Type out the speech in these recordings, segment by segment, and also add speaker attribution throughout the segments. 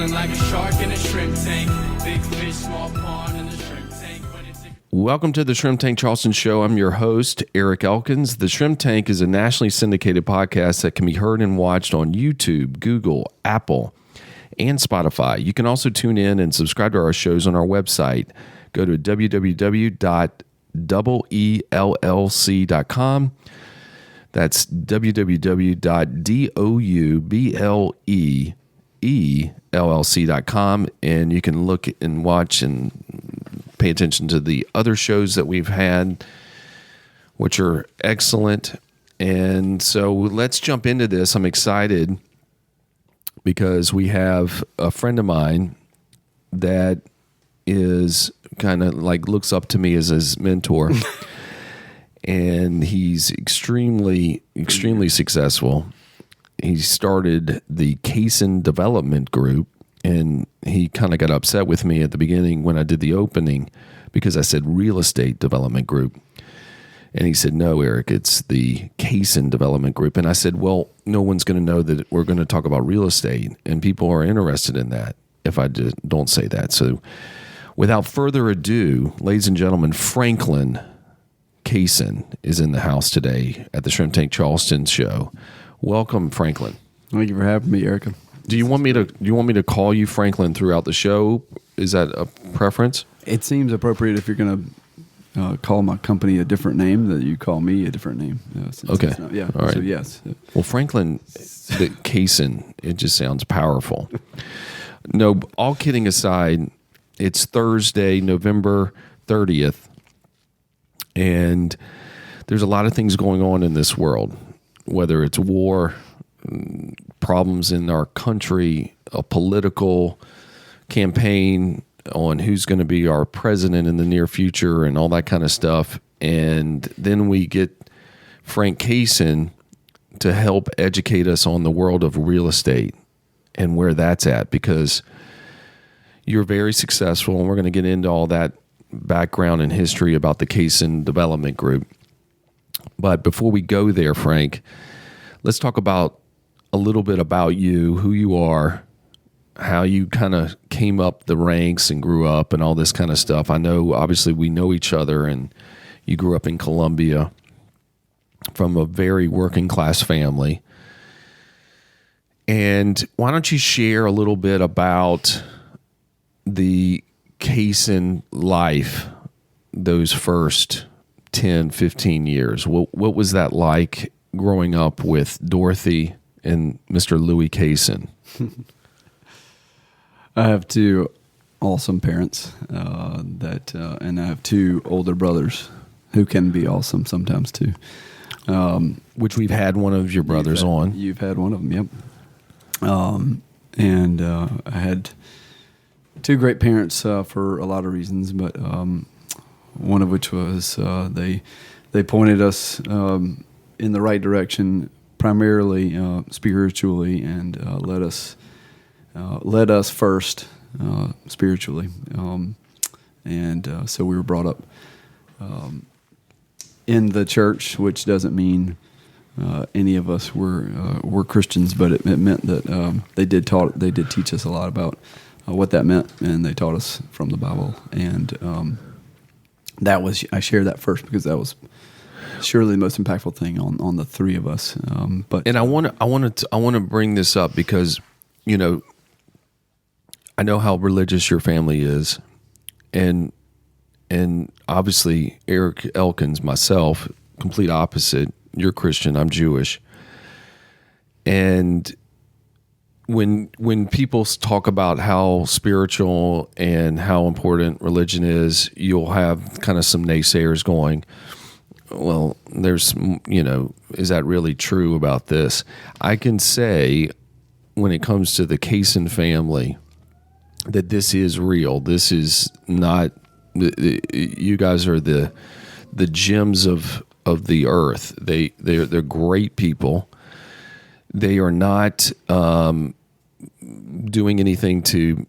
Speaker 1: Swimming like a shark in a shrimp tank. Big fish, small pond in the shrimp tank.
Speaker 2: Welcome to the Shrimp Tank Charleston Show. I'm your host, Eric Elkins. The Shrimp Tank is a nationally syndicated podcast that can be heard and watched on YouTube, Google, Apple, and Spotify. You can also tune in and subscribe to our shows on our website. Go to www.doubleellc.com. That's www.doubleellc.com, and you can look and watch and pay attention to the other shows that we've had, which are excellent. And so let's jump into this. I'm excited because we have a friend of mine that is kind of like looks up to me as his mentor. And he's extremely successful. He started the Cason development group, and he kind of got upset with me at the beginning when I did the opening because I said real estate development group. And he said, no, Eric, it's the Cason development group. And I said, well, no one's going to know that we're going to talk about real estate, and people are interested in that if I don't say that. So without further ado, ladies and gentlemen, Franklin Cason is in the house today at the Shrimp Tank Charleston show. Welcome, Franklin.
Speaker 3: Thank you for having me, Erica.
Speaker 2: Do you want me to call you Franklin throughout the show? Is that a preference?
Speaker 3: It seems appropriate if you're going to call my company a different name that you call me a different name.
Speaker 2: Okay.
Speaker 3: Yeah.
Speaker 2: All right.
Speaker 3: So yes.
Speaker 2: Well, Franklin, the Cason, it just sounds powerful. No, all kidding aside, it's Thursday, November 30th. And there's a lot of things going on in this world, whether it's war, problems in our country, a political campaign on who's going to be our president in the near future and all that kind of stuff. And then we get Frank Cason to help educate us on the world of real estate and where that's at, because you're very successful, and we're going to get into all that background and history about the Cason Development Group. But before we go there, Frank, let's talk about a little bit about you, who you are, how you kind of came up the ranks and grew up and all this kind of stuff. I know, obviously, we know each other, and you grew up in Columbia from a very working class family. And why don't you share a little bit about the Cason life, those first 10, 15 years? What was that like growing up with Dorothy and Mr. Louis Cason?
Speaker 3: I have two awesome parents and I have two older brothers who can be awesome sometimes too.
Speaker 2: Which we've had one of your brothers on.
Speaker 3: You've had one of them, yep. And I had two great parents for a lot of reasons, but one of which was they pointed us in the right direction, primarily spiritually, and led us first spiritually, and so we were brought up in the church, which doesn't mean any of us were Christians, but it meant that they did teach us a lot about what that meant, and they taught us from the Bible, and I shared that first because that was surely the most impactful thing on the three of us. And
Speaker 2: I want to bring this up because, you know, I know how religious your family is, and obviously Eric Elkins, myself, complete opposite. You're Christian, I'm Jewish, and when people talk about how spiritual and how important religion is, you'll have kind of some naysayers going, well, there's, you know, is that really true about this? I can say when it comes to the Cason family that this is real. This is not, you guys are the gems of the earth. They're great people. They are not doing anything to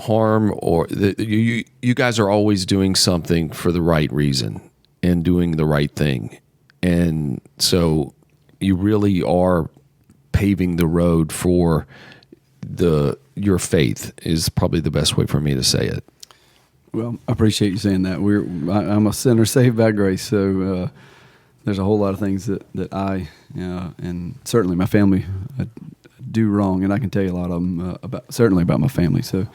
Speaker 2: harm, or you guys are always doing something for the right reason and doing the right thing. And so you really are paving the road for your faith is probably the best way for me to say it.
Speaker 3: Well, I appreciate you saying that. I'm a sinner saved by grace, so there's a whole lot of things that I and certainly my family do wrong, and I can tell you a lot of them about my family. So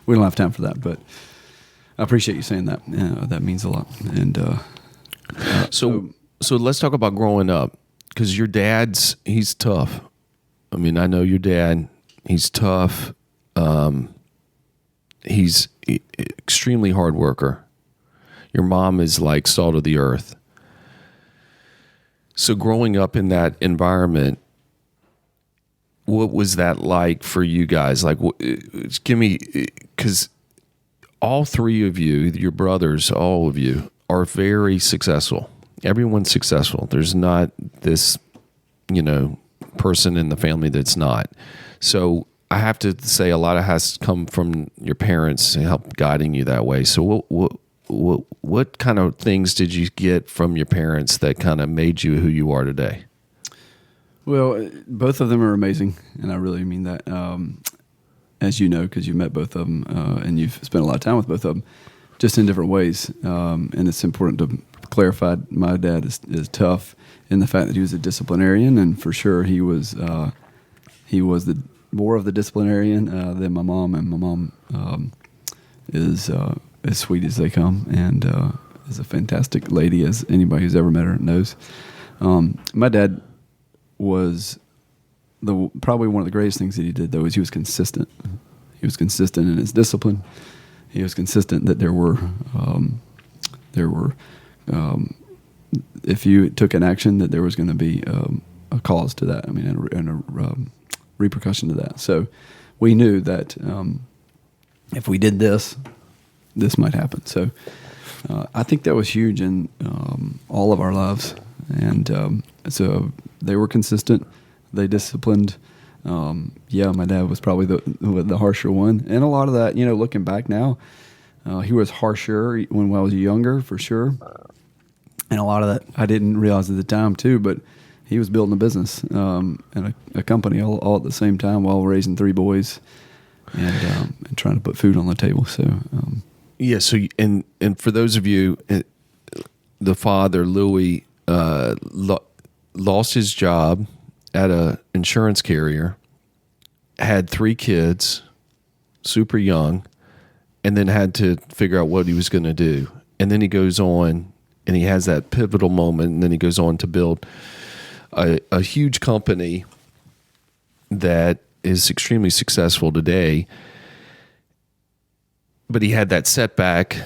Speaker 3: we don't have time for that, but I appreciate you saying that. That means a lot. And
Speaker 2: so let's talk about growing up, because your he's tough. I mean, I know your dad. He's tough. He's extremely hard worker. Your mom is like salt of the earth. So growing up in that environment, what was that like for you guys? Like, give me, because all three of you, your brothers, all of you, are very successful. Everyone's successful. There's not this, person in the family that's not. So I have to say a lot of has come from your parents and help guiding you that way. So what kind of things did you get from your parents that kind of made you who you are today?
Speaker 3: Well, both of them are amazing, and I really mean that. As you know, because you've met both of them, and you've spent a lot of time with both of them, just in different ways. And it's important to clarify, my dad is tough in the fact that he was a disciplinarian, and for sure he was the more of the disciplinarian than my mom, and my mom is as sweet as they come, and is a fantastic lady, as anybody who's ever met her knows. My dad was probably one of the greatest things that he did, though, is he was consistent. He was consistent in his discipline. He was consistent that there were if you took an action, that there was going to be a cause to that. I mean, and a repercussion to that. So we knew that if we did this might happen. So I think that was huge in all of our lives. And so they were consistent. They disciplined. My dad was probably the harsher one. And a lot of that, looking back now, he was harsher when I was younger, for sure. And a lot of that I didn't realize at the time, too, but he was building a business and a company all at the same time while raising three boys and trying to put food on the table. So,
Speaker 2: So and for those of you, the father, Louis, lost his job at a insurance carrier, had three kids, super young, and then had to figure out what he was going to do. And then he goes on, and he has that pivotal moment, and then he goes on to build a huge company that is extremely successful today. But he had that setback.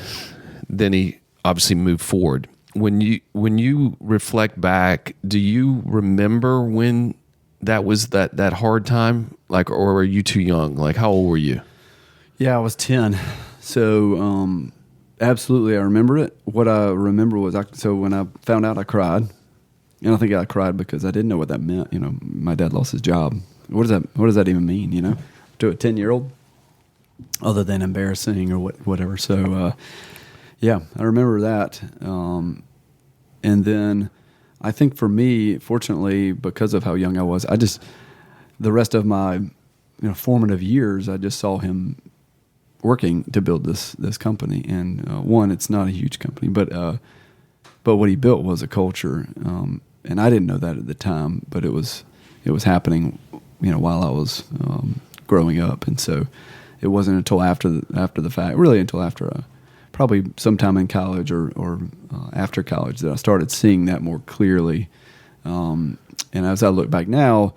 Speaker 2: Then he obviously moved forward. When you reflect back, do you remember when that was that hard time? Like, or were you too young? Like, how old were you?
Speaker 3: Yeah, I was 10. So, absolutely, I remember it. What I remember was, when I found out, I cried. And I think I cried because I didn't know what that meant. My dad lost his job. What does that even mean, to a 10-year-old? Other than embarrassing or whatever. So, I remember that. And then I think for me, fortunately, because of how young I was, the rest of my formative years, I just saw him working to build this company. And one, it's not a huge company, but what he built was a culture. And I didn't know that at the time, but it was happening, while I was growing up. And so it wasn't until after the fact, really until after probably sometime in college or after college, that I started seeing that more clearly. And as I look back now,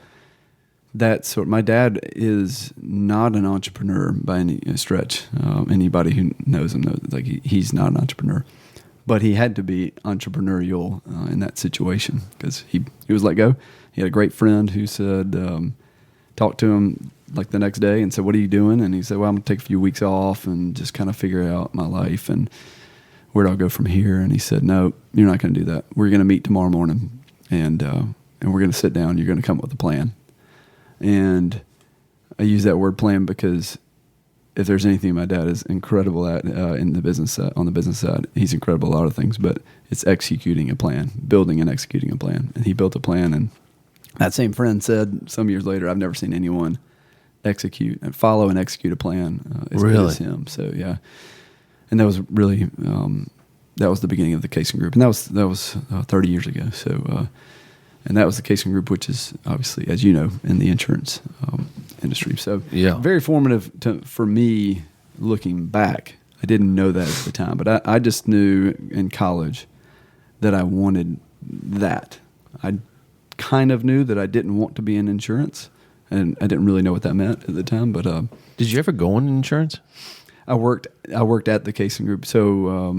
Speaker 3: my dad is not an entrepreneur by any stretch. Anybody who knows him knows, like, he's not an entrepreneur, but he had to be entrepreneurial in that situation because he was let go. He had a great friend who said, talked to him like the next day and said, "What are you doing?" And he said, "Well, I'm going to take a few weeks off and just kind of figure out my life and where do I go from here?" And he said, "No, you're not going to do that. We're going to meet tomorrow morning and we're going to sit down. You're going to come up with a plan." And I use that word plan because if there's anything my dad is incredible at in the business side, on the business side, he's incredible at a lot of things, but it's executing a plan, building and executing a plan. And he built a plan. And that same friend said some years later, "I've never seen anyone execute and follow and execute a plan as good
Speaker 2: Really?
Speaker 3: as him. So yeah, and that was really that was the beginning of the Cason Group, and that was 30 years ago. So and that was the Cason Group, which is obviously, as you know, in the insurance industry. So
Speaker 2: Yeah.
Speaker 3: very formative for me looking back. I didn't know that at the time, but I just knew in college that I wanted that. I kind of knew that I didn't want to be in insurance, and I didn't really know what that meant at the time. But
Speaker 2: Did you ever go into insurance?
Speaker 3: I worked at the Cason Group, so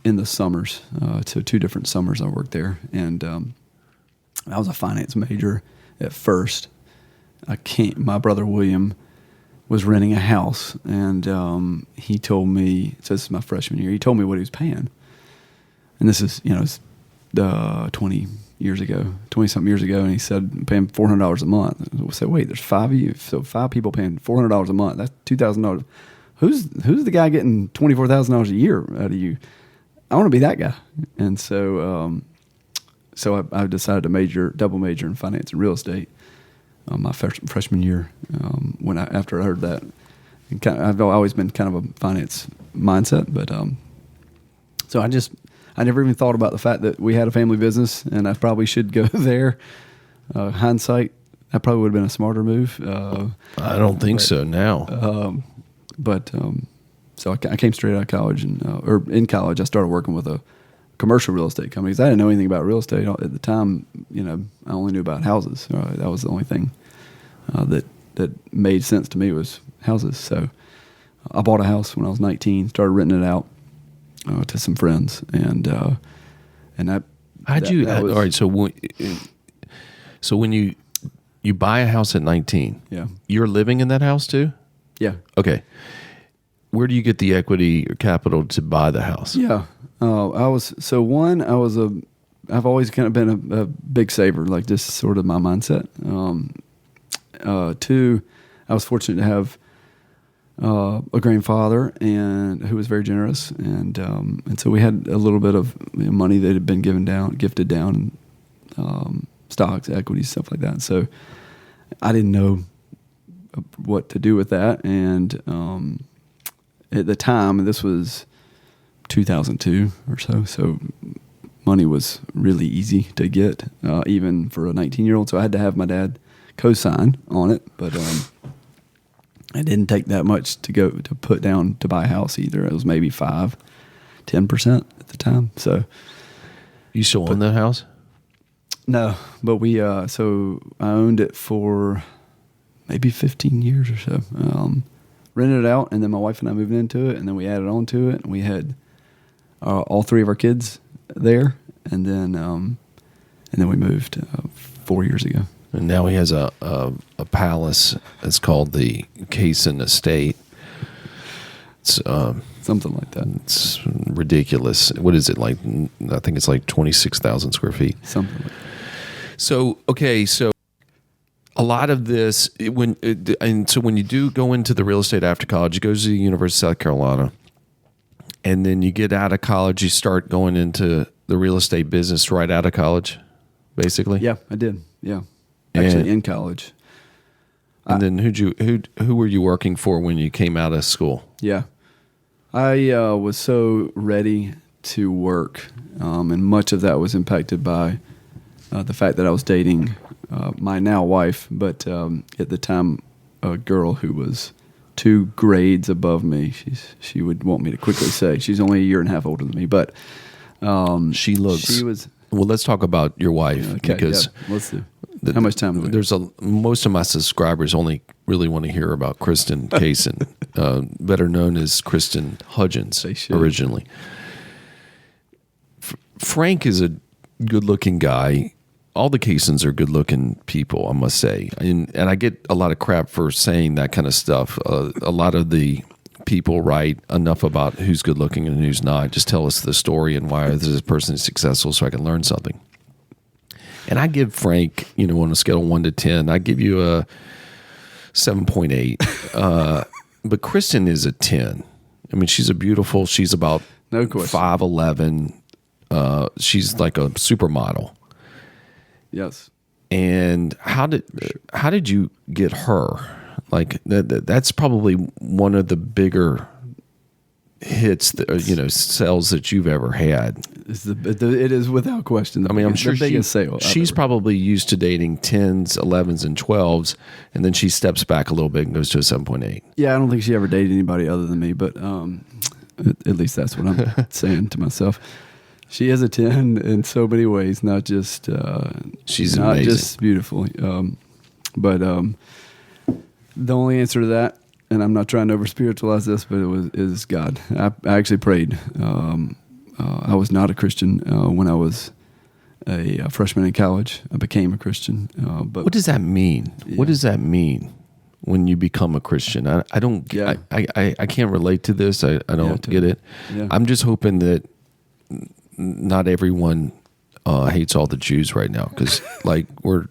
Speaker 3: in the summers, so 2 different summers I worked there, and I was a finance major at first. My brother William was renting a house, and he told me, so this is my freshman year, he told me what he was paying. And this is, it's 20 years ago, 20-something years ago, and he said, I'm paying $400 a month. I said, wait, there's 5 of you? So 5 people paying $400 a month. That's $2,000. Who's the guy getting $24,000 a year out of you? I want to be that guy. And so I decided to double major in finance and real estate my freshman year. After I heard that, and I've always been kind of a finance mindset, but so I never even thought about the fact that we had a family business, and I probably should go there. Hindsight, that probably would have been a smarter move.
Speaker 2: I don't think so now.
Speaker 3: So I came straight out of college, or in college, I started working with a commercial real estate company because I didn't know anything about real estate at the time. I only knew about houses. That was the only thing that made sense to me was houses. So I bought a house when I was 19, started renting it out to some friends, and that.
Speaker 2: How'd you?
Speaker 3: That was,
Speaker 2: all right, so when you buy a house at 19,
Speaker 3: yeah,
Speaker 2: you're living in that house too?
Speaker 3: yeah,
Speaker 2: Okay. Where do you get the equity or capital to buy the house?
Speaker 3: yeah. I've always kind of been a big saver, like just sort of my mindset. 2, I was fortunate to have a grandfather who was very generous, and so we had a little bit of money that had been gifted down, stocks, equities, stuff like that. So I didn't know what to do with that, and at the time, and this was 2002 or so money was really easy to get, even for a 19-year-old. So I had to have my dad co-sign on it, but it didn't take that much to put down to buy a house either. It was maybe 5-10% at the time. So
Speaker 2: You still own that house?
Speaker 3: no, but we so I owned it for maybe 15 years or so. Rented it out, and then my wife and I moved into it, and then we added on to it, and we had all 3 of our kids there, and then we moved 4 years ago.
Speaker 2: And now he has a palace. It's called the Cason Estate. It's
Speaker 3: Something like that.
Speaker 2: it's ridiculous. What is it like? I think it's like 26,000 square feet.
Speaker 3: Something like that.
Speaker 2: So a lot of this when you do go into the real estate after college, you go to the University of South Carolina, and then you get out of college, you start going into the real estate business right out of college, basically.
Speaker 3: Yeah, I did. Yeah, actually
Speaker 2: And-
Speaker 3: in college.
Speaker 2: And then who were you working for when you came out of school?
Speaker 3: Yeah, I was so ready to work, and much of that was impacted by the fact that I was dating my now wife, but at the time, a girl who was 2 grades above me. She would want me to quickly say she's only a year and a half older than me, but
Speaker 2: She looks.
Speaker 3: She was.
Speaker 2: Well, let's talk about your wife
Speaker 3: Okay,
Speaker 2: because
Speaker 3: yeah, let's do. How much time do we have?
Speaker 2: most of my subscribers only really want to hear about Kristen Cason, better known as Kristen Hudgens
Speaker 3: They should.
Speaker 2: originally. Frank is a good-looking guy. All the Casons are good-looking people, I must say, and I get a lot of crap for saying that kind of stuff. A lot of the people write enough about who's good-looking and who's not. Just tell us the story and why this person is successful, so I can learn something. And I give Frank, on a scale of 1 to 10, I give you a 7.8. But Kristen is a 10. I mean, she's she's about
Speaker 3: No question.
Speaker 2: 5'11". She's like a supermodel.
Speaker 3: Yes.
Speaker 2: And how did you get her? Like that's probably one of the bigger hits, sales that you've ever had.
Speaker 3: It is without question.
Speaker 2: I mean, I'm sure
Speaker 3: the biggest sale.
Speaker 2: she's probably used to dating 10s, 11s, and 12s, and then she steps back a little bit and goes to a 7.8.
Speaker 3: Yeah, I don't think she ever dated anybody other than me, but at least that's what I'm saying to myself. She is a 10 in so many ways, not just
Speaker 2: she's
Speaker 3: not
Speaker 2: amazing.
Speaker 3: just beautiful. But the only answer to that, and I'm not trying to over spiritualize this, but is God. I actually prayed. I was not a Christian when I was a freshman in college. I became a Christian. But
Speaker 2: What does that mean?
Speaker 3: Yeah.
Speaker 2: What does that mean when you become a Christian? I don't.
Speaker 3: Yeah.
Speaker 2: I can't relate to this. I don't get it.
Speaker 3: Yeah.
Speaker 2: I'm just hoping that not everyone hates all the Jews right now, because like we're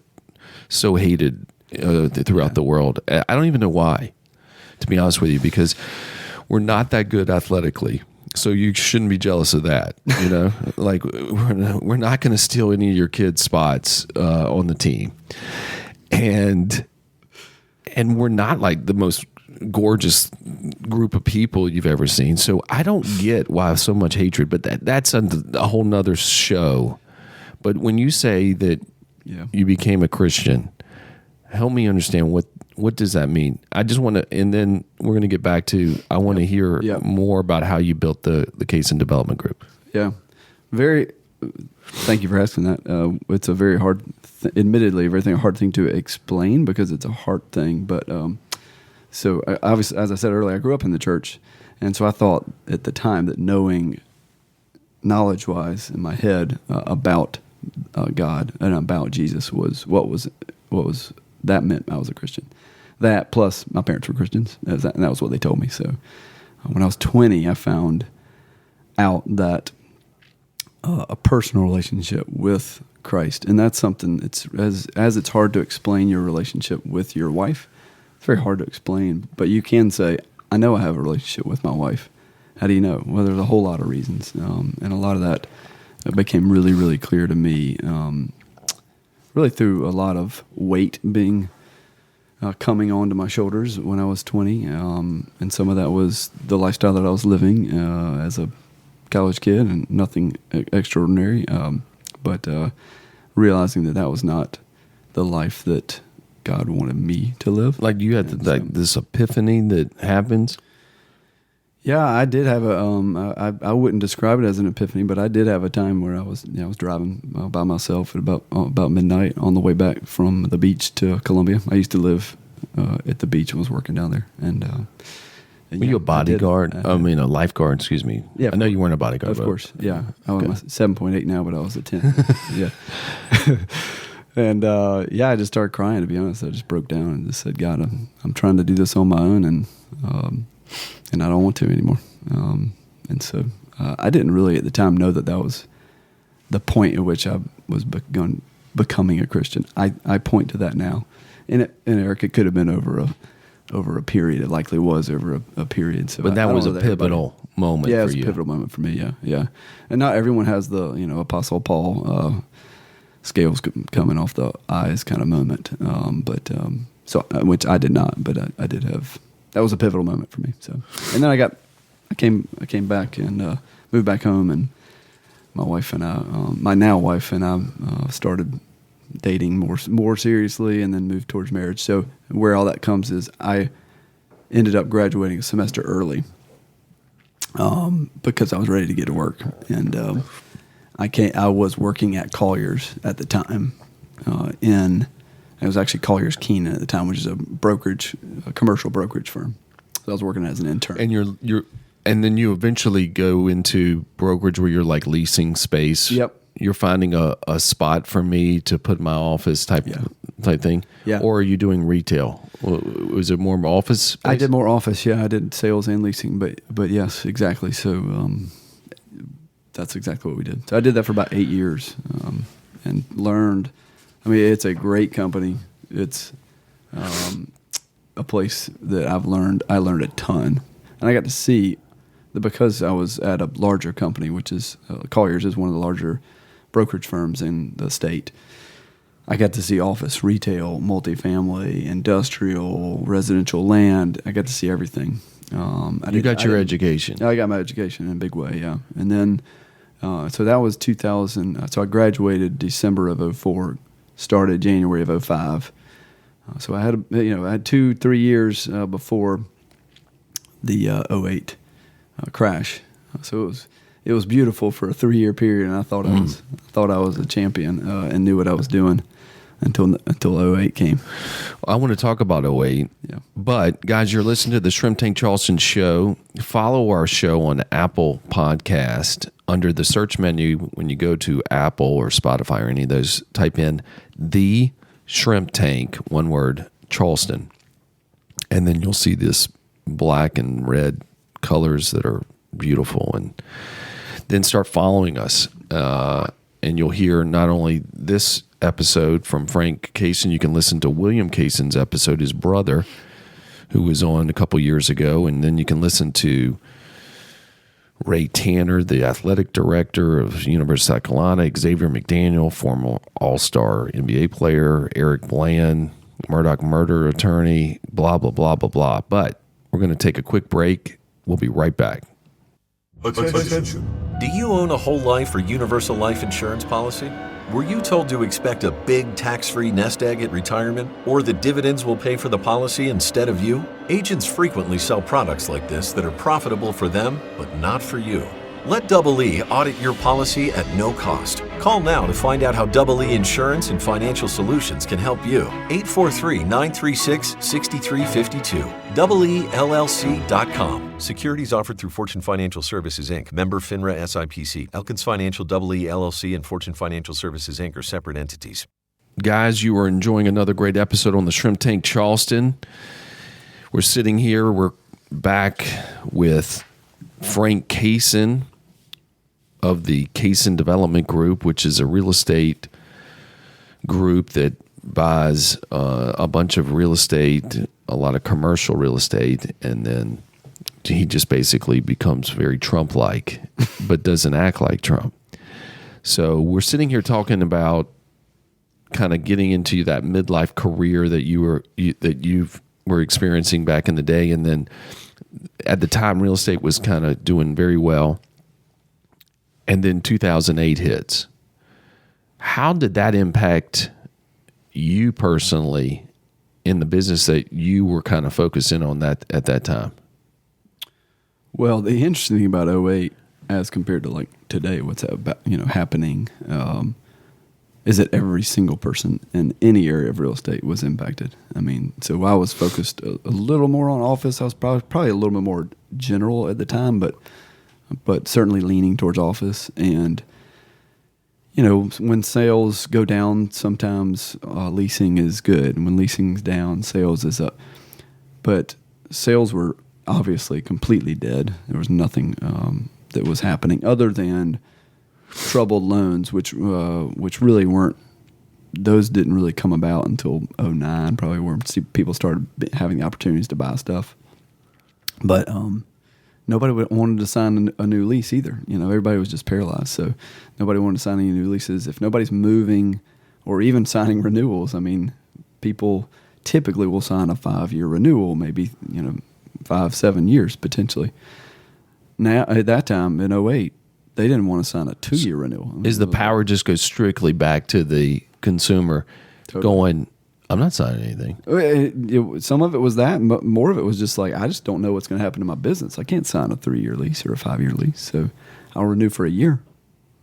Speaker 2: so hated throughout the world. I don't even know why, to be honest with you, because we're not that good athletically. So you shouldn't be jealous of that, Like we're not going to steal any of your kids' spots on the team, and we're not like the most gorgeous group of people you've ever seen. So I don't get why so much hatred, but that's a whole nother show. But when you say that you became a Christian, help me understand what does that mean? I just want to, and then we're going to get back to, I want to hear more about how you built the Cason Development Group. Yeah.
Speaker 3: Thank you for asking that. It's a very hard, admittedly, a hard thing to explain because it's a hard thing. But so obviously, as I said earlier, I grew up in the church. And so I thought at the time that knowing knowledge-wise in my head about God and about Jesus was what was that meant I was a Christian. That plus my parents were Christians, and that was what they told me. So when I was 20, I found out that a personal relationship with Christ, and that's something. It's as it's hard to explain your relationship with your wife. It's very hard to explain, but you can say, "I know I have a relationship with my wife." How do you know? Well, there's a whole lot of reasons, and a lot of that became really, really clear to me. Really through a lot of weight being coming onto my shoulders when I was 20, and some of that was the lifestyle that I was living as a college kid, and nothing extraordinary, but realizing that was not the life that God wanted me to live.
Speaker 2: Like you had this epiphany that happens.
Speaker 3: Yeah, I did have I wouldn't describe it as an epiphany, but I did have a time where I was driving by myself at about midnight on the way back from the beach to Columbia. I used to live at the beach and was working down there. And
Speaker 2: were you a bodyguard? I mean, a lifeguard. Excuse me.
Speaker 3: Yeah,
Speaker 2: I know you weren't a bodyguard.
Speaker 3: Of course, yeah. I was 7.8 now, but I was a 10. Yeah. And I just started crying. To be honest, I just broke down and just said, "God, I'm trying to do this on my own, and I don't want to anymore." And so I didn't really at the time know that was the point at which I was becoming a Christian. I point to that now, and Eric, it could have been over a period. It likely was over a period. So,
Speaker 2: but that was a pivotal moment.
Speaker 3: Yeah,
Speaker 2: for
Speaker 3: it was
Speaker 2: you.
Speaker 3: a pivotal moment for me. Yeah. And not everyone has the Apostle Paul scales coming off the eyes kind of moment. So which I did not, but I did have. That was a pivotal moment for me. So, and then I came back and moved back home, and my wife and my now wife and I started dating more seriously, and then moved towards marriage. So where all that comes is I ended up graduating a semester early because I was ready to get to work, and I was working at Collier's at the time it was actually Collier's Keenan at the time, which is a commercial brokerage firm. So I was working as an intern.
Speaker 2: And and then you eventually go into brokerage where you're like leasing space.
Speaker 3: Yep.
Speaker 2: You're finding a spot for me to put my office type thing.
Speaker 3: Yeah.
Speaker 2: Or are you doing retail? Was it more office space?
Speaker 3: I did more office. Yeah, I did sales and leasing, but yes, exactly. So that's exactly what we did. So I did that for about 8 years and learned. I mean, it's a great company. It's a place that I learned a ton. And I got to see that because I was at a larger company, which is Collier's is one of the larger brokerage firms in the state. I got to see office, retail, multifamily, industrial, residential land. I got to see everything.
Speaker 2: You got your education.
Speaker 3: I got my education in a big way, yeah. And then, so that was 2000. So I graduated December of 04, started January of 05. So I had, I had 2-3 years before the 08 crash. So it was beautiful for a 3-year period, and I thought I was a champion and knew what I was doing until 08 came.
Speaker 2: I want to talk about 08.
Speaker 3: Yeah.
Speaker 2: But guys, you're listening to the Shrimp Tank Charleston show. Follow our show on Apple Podcast under the search menu. When you go to Apple or Spotify or any of those, type in the Shrimp Tank, one word, Charleston, and then you'll see this black and red colors that are beautiful, and then start following us, and you'll hear not only this episode from Frank Cason, you can listen to William Cason's episode, his brother, who was on a couple years ago, and then you can listen to Ray Tanner, the athletic director of University of South Carolina, Xavier McDaniel, former all-star NBA player, Eric Bland, Murdoch murder attorney, blah, blah, blah, blah, blah. But we're going to take a quick break. We'll be right back.
Speaker 4: Attention. Do you own a whole life or universal life insurance policy? Were you told to expect a big tax-free nest egg at retirement, or that dividends will pay for the policy instead of you? Agents frequently sell products like this that are profitable for them, but not for you. Let Double E audit your policy at no cost. Call now to find out how Double E Insurance and Financial Solutions can help you. 843-936-6352. DoubleELLC.com. Securities offered through Fortune Financial Services, Inc., member FINRA SIPC. Elkins Financial, Double E LLC, and Fortune Financial Services, Inc. are separate entities.
Speaker 2: Guys, you are enjoying another great episode on the Shrimp Tank Charleston. We're sitting here. We're back with Frank Cason of the Cason Development Group, which is a real estate group that buys a bunch of real estate, a lot of commercial real estate, and then he just basically becomes very Trump-like, but doesn't act like Trump. So we're sitting here talking about kind of getting into that midlife career that you were experiencing back in the day, and then at the time real estate was kind of doing very well, and then 2008 hits. How did that impact you personally in the business that you were kind of focusing on that at that time?
Speaker 3: Well, the interesting thing about 08 as compared to like today, what's about, happening, is that every single person in any area of real estate was impacted. I mean, so I was focused a little more on office. I was probably a little bit more general at the time, but certainly leaning towards office. And when sales go down, sometimes leasing is good. And when leasing's down, sales is up. But sales were obviously completely dead. There was nothing that was happening other than troubled loans, which really weren't. Those didn't really come about until 09, probably, where people started having the opportunities to buy stuff. But nobody wanted to sign a new lease either. Everybody was just paralyzed. So nobody wanted to sign any new leases. If nobody's moving or even signing renewals, I mean, people typically will sign a 5-year renewal, maybe 5-7 years potentially. Now at that time in 08, they didn't want to sign a 2-year renewal.
Speaker 2: Is the power just goes strictly back to the consumer going, I'm not signing anything?
Speaker 3: Some of it was that, but more of it was just like, I just don't know what's going to happen to my business. I can't sign a 3-year lease or a 5-year lease, so I'll renew for a year.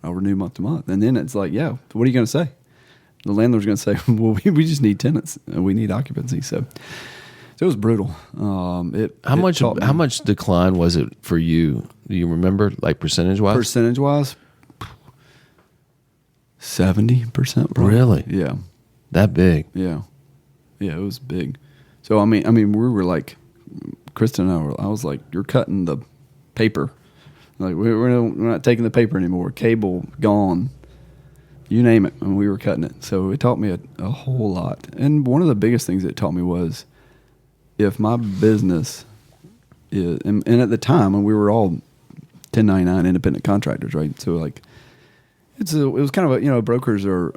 Speaker 3: I'll renew month to month. And then it's like, yeah, what are you going to say? The landlord's going to say, well, we just need tenants and we need occupancy. So it was brutal. How
Speaker 2: much decline was it for you? Do you remember, like percentage-wise?
Speaker 3: Percentage-wise, 70%. Probably.
Speaker 2: Really?
Speaker 3: Yeah.
Speaker 2: That big?
Speaker 3: Yeah. Yeah, it was big. So I mean, we were like, Kristen and I was like, you're cutting the paper. Like we're not taking the paper anymore. Cable gone. You name it, and we were cutting it. So it taught me a whole lot. And one of the biggest things it taught me was, if my business is, and at the time, when we were all 1099 independent contractors, right? So like, it was kind of brokers are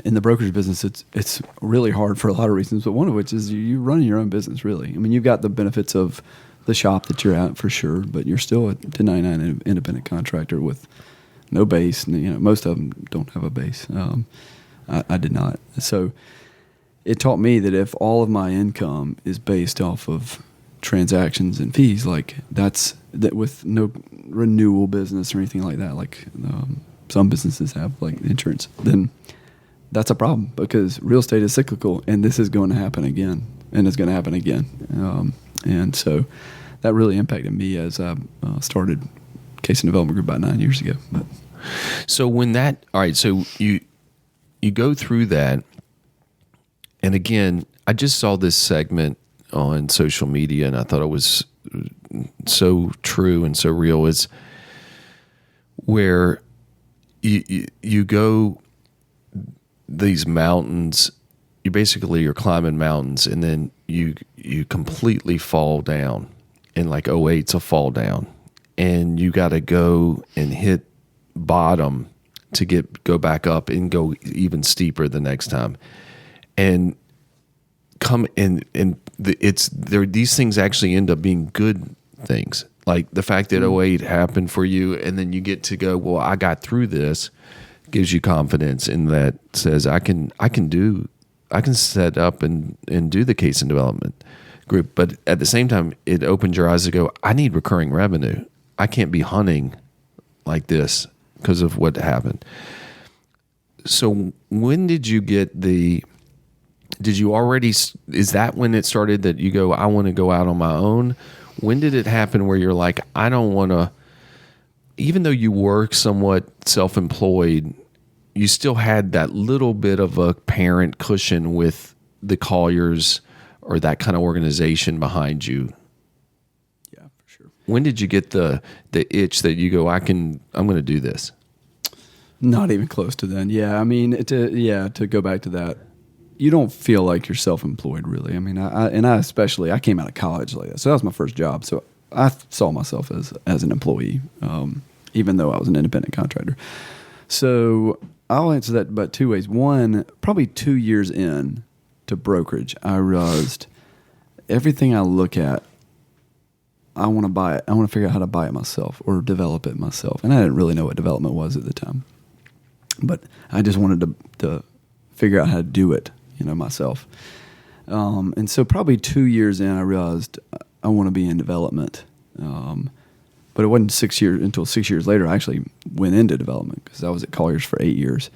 Speaker 3: in the brokerage business, it's really hard for a lot of reasons, but one of which is you running your own business, really. I mean, you've got the benefits of the shop that you're at for sure, but you're still a 1099 independent contractor with no base. And, most of them don't have a base. I did not. So it taught me that if all of my income is based off of transactions and fees, like that with no renewal business or anything like that, like some businesses have, like insurance, then that's a problem because real estate is cyclical, and this is going to happen again, and it's going to happen again. And so that really impacted me as I started Cason Development Group about 9 years ago. But
Speaker 2: so all right, so you go through that, and again, I just saw this segment on social media, and I thought it was so true and so real. Is where you go these mountains, you're climbing mountains, and then you completely fall down, and like 08's a fall down, and you got to go and hit bottom to go back up and go even steeper the next time, and these things actually end up being good things. Like the fact that 08 happened for you, and then you get to go, well, I got through this, gives you confidence in that, says I can set up and do the Cason Development Group. But at the same time, it opens your eyes to go, I need recurring revenue. I can't be hunting like this because of what happened. So when did you get is that when it started that you go, I want to go out on my own? When did it happen where you're like, I don't want to, even though you work somewhat self-employed, you still had that little bit of a parent cushion with the Colliers or that kind of organization behind you?
Speaker 3: Yeah, for sure.
Speaker 2: When did you get the itch that you go, I'm going to do this?
Speaker 3: Not even close to then. Yeah, I mean, to go back to that, you don't feel like you're self-employed, really. I mean, I came out of college like that, so that was my first job. So I saw myself as an employee, even though I was an independent contractor. So I'll answer that about two ways. One, probably 2 years in to brokerage, I realized everything I look at, I want to buy it. I want to figure out how to buy it myself or develop it myself. And I didn't really know what development was at the time, but I just wanted to figure out how to do it, myself. And so probably 2 years in, I realized I want to be in development. But it wasn't 6 years until 6 years later I actually went into development because I was at Colliers for 8 years.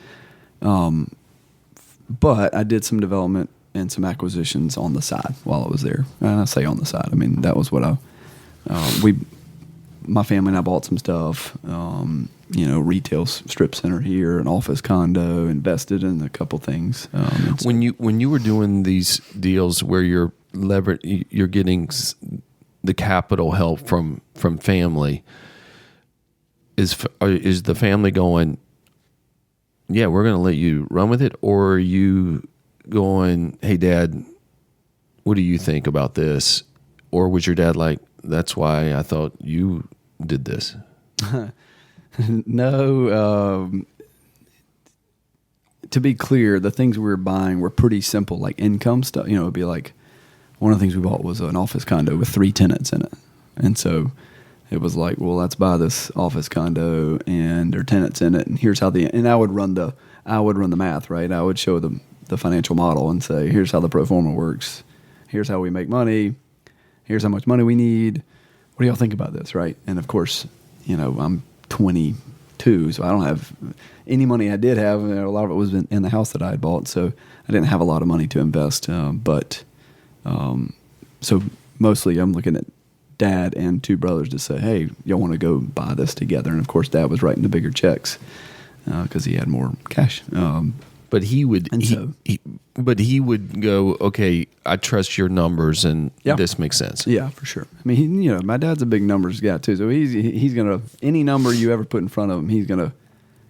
Speaker 3: But I did some development and some acquisitions on the side while I was there. And I say on the side, I mean, that was what my family and I bought some stuff, retail strip center here, an office condo, invested in a couple things.
Speaker 2: When you were doing these deals where you're getting the capital help from family, is the family going, yeah, we're going to let you run with it? Or are you going, hey, Dad, what do you think about this? Or was your dad like, that's why I thought you did this?
Speaker 3: No. To be clear, the things we were buying were pretty simple, like income stuff. It'd be like one of the things we bought was an office condo with 3 tenants in it. And so it was like, well, let's buy this office condo and there are tenants in it, and here's how and I would run the math, right? I would show them the financial model and say, here's how the pro forma works. Here's how we make money. Here's how much money we need. What do y'all think about this, right? And of course, I'm 22, so I don't have any money I did have. A lot of it was in the house that I had bought, so I didn't have a lot of money to invest. So mostly I'm looking at Dad and 2 brothers to say, hey, y'all want to go buy this together? And of course, Dad was writing the bigger checks because he had more cash.
Speaker 2: But he would, he would go, okay, I trust your numbers, and this makes sense.
Speaker 3: Yeah, for sure. I mean, my dad's a big numbers guy too, so he's gonna, any number you ever put in front of him, he's gonna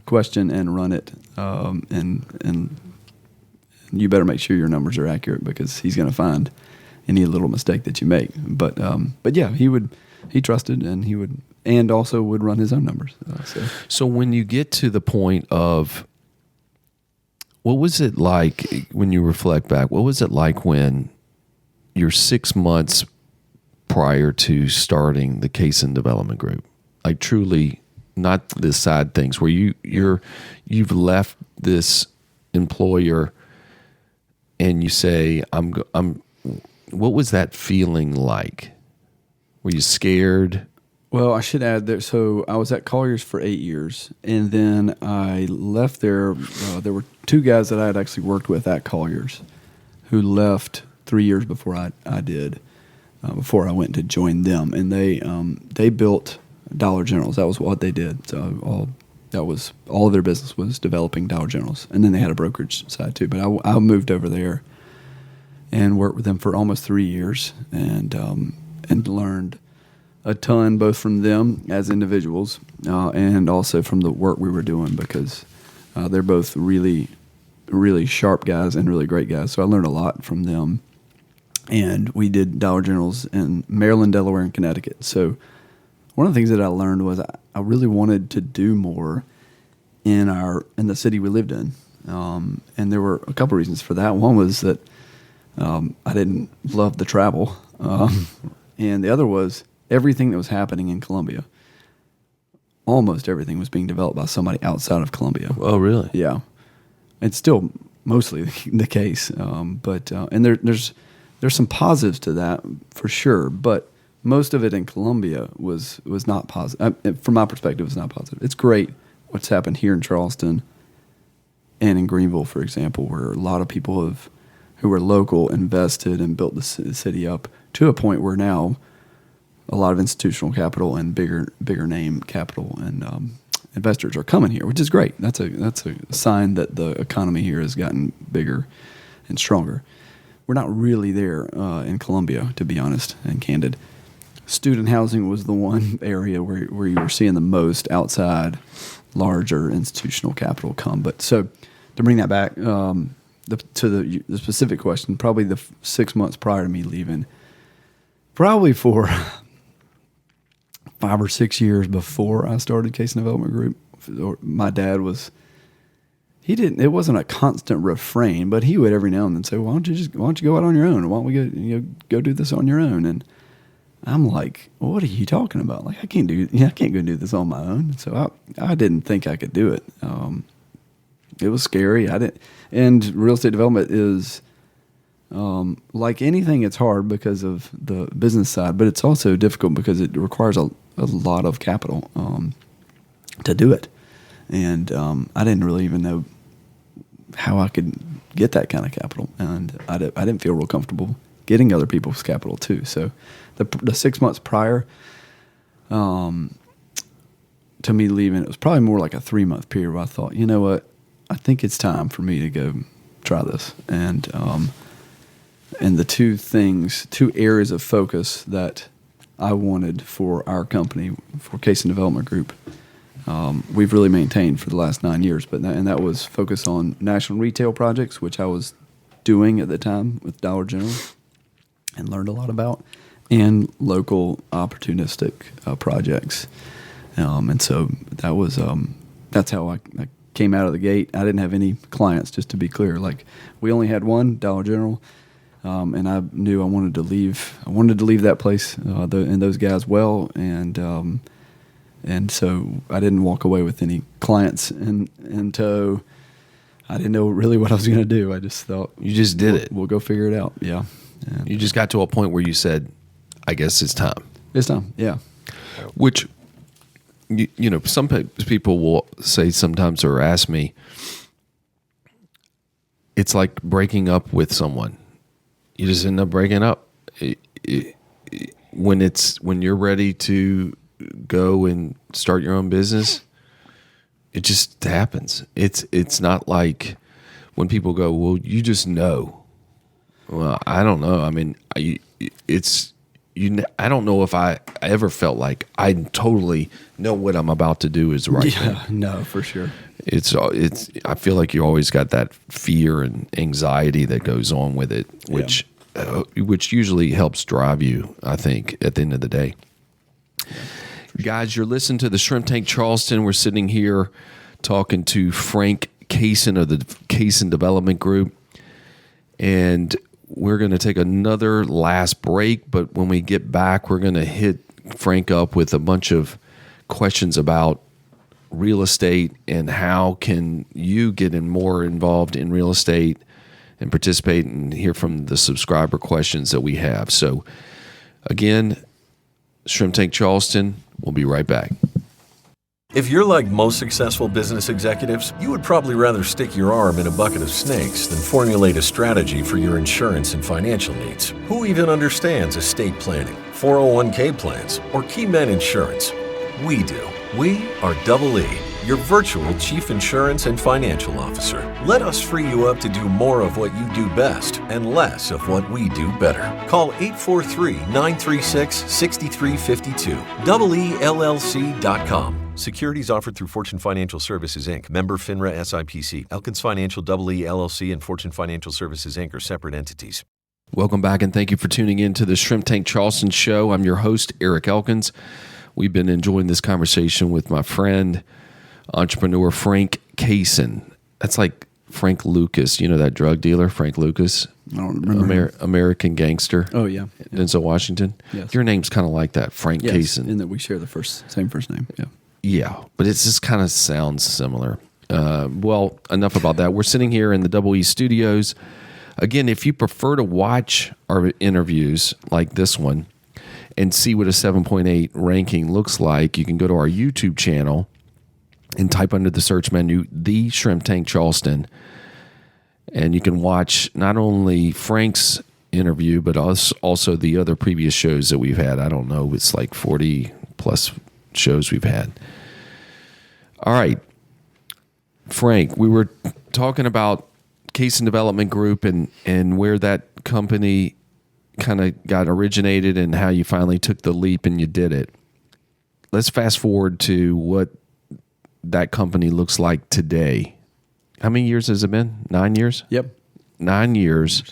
Speaker 3: question and run it, and you better make sure your numbers are accurate because he's gonna find any little mistake that you make. But yeah, he trusted, and he would, and also would run his own numbers.
Speaker 2: So when you get to the point of What was it like when you reflect back? What was it like when you're 6 months prior to starting the Cason Development Group? Like truly, not the side things where you've left this employer and you say, I'm. What was that feeling like? Were you scared?
Speaker 3: Well, I should add that. So I was at Collier's for 8 years, and then I left there. There were two guys that I had actually worked with at Collier's who left 3 years before I did, before I went to join them, and they built Dollar Generals. That was what they did. So all of their business was developing Dollar Generals, and then they had a brokerage side too. But I moved over there and worked with them for almost 3 years, and learned a ton both from them as individuals and also from the work we were doing, because they're both really, really sharp guys and really great guys. So I learned a lot from them. And we did Dollar Generals in Maryland, Delaware, and Connecticut. So one of the things that I learned was I really wanted to do more in the city we lived in. And there were a couple reasons for that. One was that I didn't love the travel. And the other was everything that was happening in Columbia. Almost everything was being developed by somebody outside of Columbia.
Speaker 2: Oh, really?
Speaker 3: Yeah. It's still mostly the case. But there's some positives to that for sure. But most of it in Columbia was not positive. From my perspective, it's not positive. It's great what's happened here in Charleston and in Greenville, for example, where a lot of people who are local invested and built the city up to a point where now a lot of institutional capital and bigger name capital and investors are coming here, which is great. That's a sign that the economy here has gotten bigger and stronger. We're not really there in Columbia, to be honest and candid. Student housing was the one area where you were seeing the most outside larger institutional capital come. But so to bring that back to the specific question, probably the 6 months prior to me leaving, probably for 5 or 6 years before I started Cason Development Group, my dad it wasn't a constant refrain, but he would every now and then say, why don't you go out on your own? Why don't we go do this on your own? And I'm like, what are you talking about? Like, I can't go do this on my own. So I didn't think I could do it. It was scary. And real estate development is, like anything, it's hard because of the business side, but it's also difficult because it requires a lot of capital to do it. And I didn't really even know how I could get that kind of capital, and I didn't feel real comfortable getting other people's capital too. So the 6 months prior to me leaving, it was probably more like a 3 month period where I thought, you know what, I think it's time for me to go try this. And the two areas of focus that I wanted for our company, for Cason Development Group, we've really maintained for the last 9 years. And that was focus on national retail projects, which I was doing at the time with Dollar General and learned a lot about, and local opportunistic projects. And so that was that's how I came out of the gate. I didn't have any clients, just to be clear. Like, we only had one, Dollar General. And I knew I wanted to leave. I wanted to leave that place and those guys well, and so I didn't walk away with any clients in tow. I didn't know really what I was going to do. I just thought,
Speaker 2: you just did it.
Speaker 3: We'll go figure it out. Yeah. And
Speaker 2: you just got to a point where you said, "I guess it's time."
Speaker 3: It's time. Yeah.
Speaker 2: Which, some people will say sometimes or ask me, it's like breaking up with someone. You just end up breaking up. When you're ready to go and start your own business, it just happens. It's not like when people go, well, you just know. Well, I don't know. I mean, I don't know if I ever felt like I totally know what I'm about to do is the right thing.
Speaker 3: Yeah, no, for sure.
Speaker 2: It's. I feel like you always got that fear and anxiety that goes on with it, which usually helps drive you, I think, at the end of the day. Guys, you're listening to the Shrimp Tank Charleston. We're sitting here talking to Frank Cason of the Cason Development Group. And we're going to take another last break, but when we get back, we're going to hit Frank up with a bunch of questions about real estate and how can you get more involved in real estate and participate and hear from the subscriber questions that we have. So again, Shrimp Tank Charleston, we'll be right back.
Speaker 4: If you're like most successful business executives, you would probably rather stick your arm in a bucket of snakes than formulate a strategy for your insurance and financial needs. Who even understands estate planning, 401k plans, or key men insurance? We do. We are Double E, your virtual Chief Insurance and Financial Officer. Let us free you up to do more of what you do best and less of what we do better. Call 843-936-6352. EELLC.com. Securities offered through Fortune Financial Services, Inc., member FINRA SIPC. Elkins Financial EE LLC and Fortune Financial Services, Inc. are separate entities.
Speaker 2: Welcome back, and thank you for tuning in to the Shrimp Tank Charleston Show. I'm your host, Eric Elkins. We've been enjoying this conversation with my friend, entrepreneur Frank Cason. That's like Frank Lucas. You know that drug dealer, Frank Lucas?
Speaker 3: I don't remember.
Speaker 2: American Gangster.
Speaker 3: Oh, yeah.
Speaker 2: Denzel Washington?
Speaker 3: Yes.
Speaker 2: Your name's kind of like that, Frank Cason.
Speaker 3: In that we share the same first name. Yeah.
Speaker 2: Yeah, but it just kind of sounds similar. Well, enough about that. We're sitting here in the Double E studios. Again, if you prefer to watch our interviews like this one and see what a 7.8 ranking looks like, you can go to our YouTube channel and type under the search menu, The Shrimp Tank Charleston, and you can watch not only Frank's interview, but also the other previous shows that we've had. I don't know, it's like 40 plus shows we've had. All right, Frank, we were talking about Cason Development Group and where that company kind of got originated and how you finally took the leap and you did it. Let's fast forward to what that company looks like today. How many years has it been? 9 years?
Speaker 3: Yep.
Speaker 2: 9 years.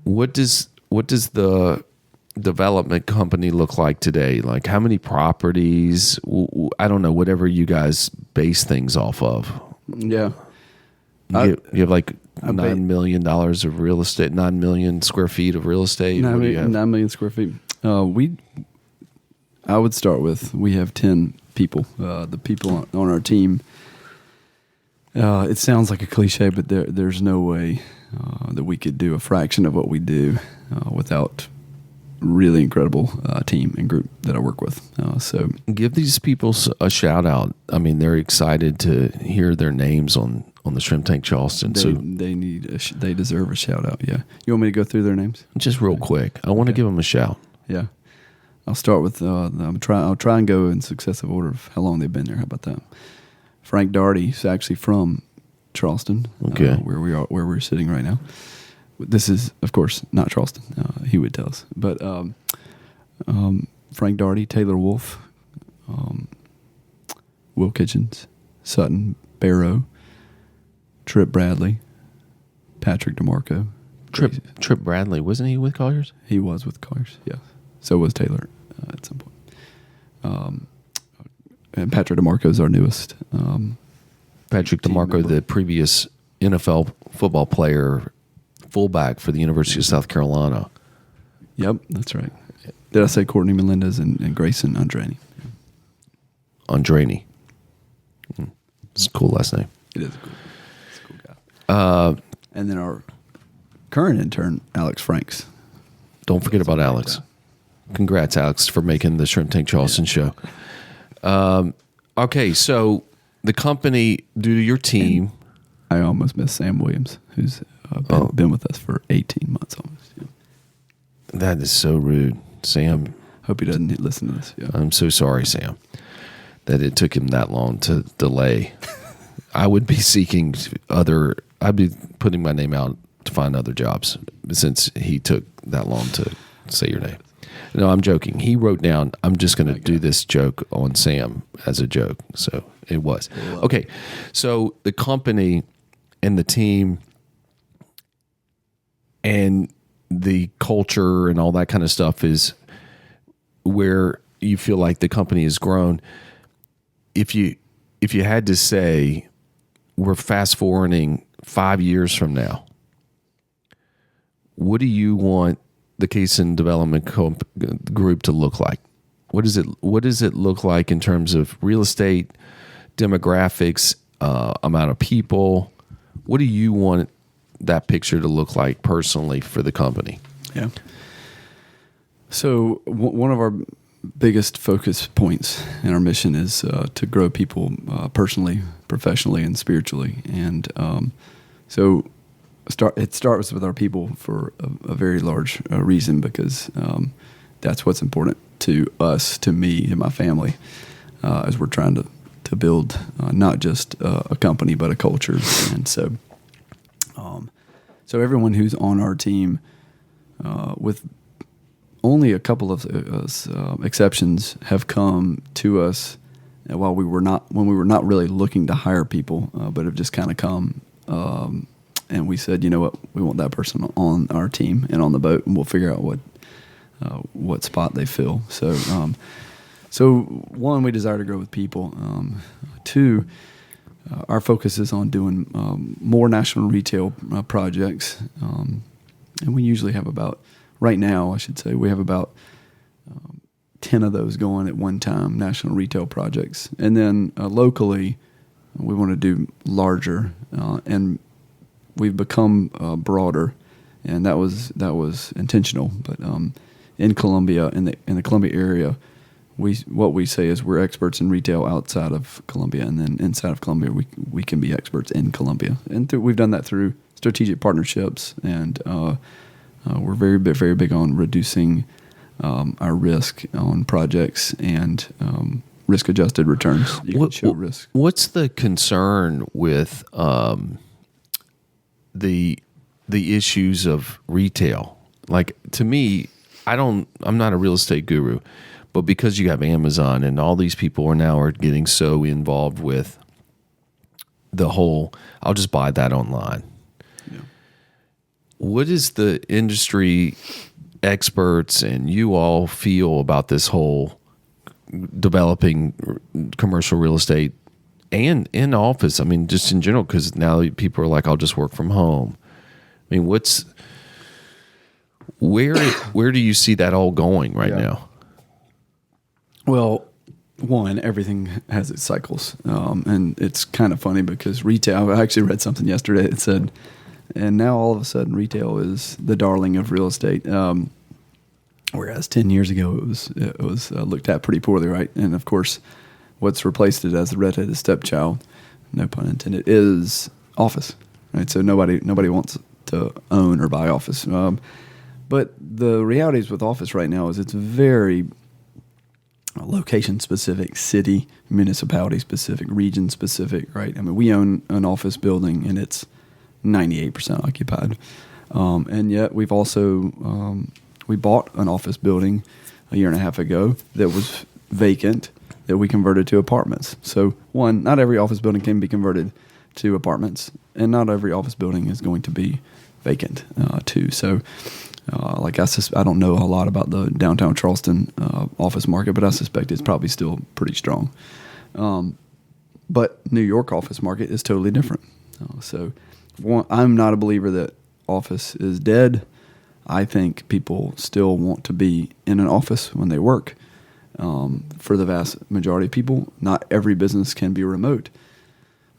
Speaker 2: What does the development company look like today? Like how many properties? I don't know, whatever you guys base things off of.
Speaker 3: Yeah.
Speaker 2: You have like $9 million of real estate, 9 million square feet of real estate.
Speaker 3: 9 million square feet. I would start with, we have 10 people. The people on our team, it sounds like a cliche, but there's no way that we could do a fraction of what we do without really incredible team and group that I work with. So
Speaker 2: give these people a shout out. I mean, they're excited to hear their names on the Shrimp Tank Charleston.
Speaker 3: They deserve a shout out. Yeah. You want me to go through their names?
Speaker 2: Just real quick. I want to give them a shout.
Speaker 3: Yeah. I'll start with, I'll try and go in successive order of how long they've been there. How about that? Frank Daugherty is actually from Charleston,
Speaker 2: okay,
Speaker 3: where we're sitting right now. This is, of course, not Charleston. He would tell us. But Frank Daugherty, Taylor Wolf, Will Kitchens, Sutton, Barrow, Trip Bradley, Patrick DeMarco.
Speaker 2: Trip Bradley, wasn't he with Colliers?
Speaker 3: He was with Colliers, yes. So was Taylor at some point. And Patrick DeMarco is our newest.
Speaker 2: Patrick DeMarco,
Speaker 3: member.
Speaker 2: the previous NFL football player, fullback for the University of South Carolina.
Speaker 3: Yep, that's right. Did I say Courtney Melendez and Grayson Andrani?
Speaker 2: Andrani. It's a cool last name.
Speaker 3: It is a cool guy. And then our current intern, Alex Franks.
Speaker 2: Don't forget about Alex. Congrats, Alex, for making the Shrimp Tank Charleston show. Okay, so the company, due to your team...
Speaker 3: I almost missed Sam Williams, who's been with us for 18 months almost. Yeah.
Speaker 2: That is so rude, Sam.
Speaker 3: Hope he doesn't listen to this. Yeah.
Speaker 2: I'm so sorry, Sam, that it took him that long to delay. I would be seeking I'd be putting my name out to find other jobs since he took that long to say your name. No, I'm joking. He wrote down, I'm just going to do this joke on Sam as a joke. So it was. Okay. So the company and the team and the culture and all that kind of stuff is where you feel like the company has grown. If you had to say we're fast forwarding 5 years from now. What do you want the Cason Development Group to look like? What does it look like in terms of real estate, demographics, amount of people? What do you want that picture to look like personally for the company?
Speaker 3: Yeah. So one of our biggest focus points in our mission is to grow people personally, professionally, and spiritually. And so it starts with our people for a very large reason, because that's what's important to us, to me, and my family, as we're trying to build not just a company but a culture. And so everyone who's on our team, with only a couple of exceptions, have come to us when we were not really looking to hire people, but have just kind of come, and we said, you know what, we want that person on our team and on the boat, and we'll figure out what spot they fill. So one, we desire to grow with people. Two, our focus is on doing more national retail projects, and we usually have about, right now I should say, we have about 10 of those going at one time, national retail projects. And then locally, we want to do larger, and we've become broader, and that was intentional. But in Columbia, in the Columbia area, what we say is we're experts in retail outside of Columbia, and then inside of Columbia, we can be experts in Columbia. And we've done that through strategic partnerships, and we're very big on reducing our risk on projects and risk-adjusted returns. You can show risk.
Speaker 2: What's the concern with the issues of retail? Like, to me, I'm not a real estate guru, but because you have Amazon and all these people are getting so involved with the whole, I'll just buy that online. Yeah. What is the industry experts and you all feel about this whole developing commercial real estate and in office? I mean, just in general, because now people are like, I'll just work from home. I mean, where do you see that all going right now?
Speaker 3: Well, one, everything has its cycles, and it's kind of funny because retail. I actually read something yesterday that said, and now all of a sudden retail is the darling of real estate, whereas 10 years ago it was looked at pretty poorly, right? And of course, what's replaced it as the redheaded stepchild, no pun intended, is office, right? So nobody wants to own or buy office, but the realities with office right now is it's very location specific, city, municipality specific, region specific, right? I mean, we own an office building and it's 98% occupied. And yet we've also, we bought an office building a year and a half ago that was vacant that we converted to apartments. So one, not every office building can be converted to apartments, and not every office building is going to be vacant too. So I don't know a lot about the downtown Charleston office market, but I suspect it's probably still pretty strong. But New York office market is totally different. I'm not a believer that office is dead. I think people still want to be in an office when they work. For the vast majority of people, not every business can be remote.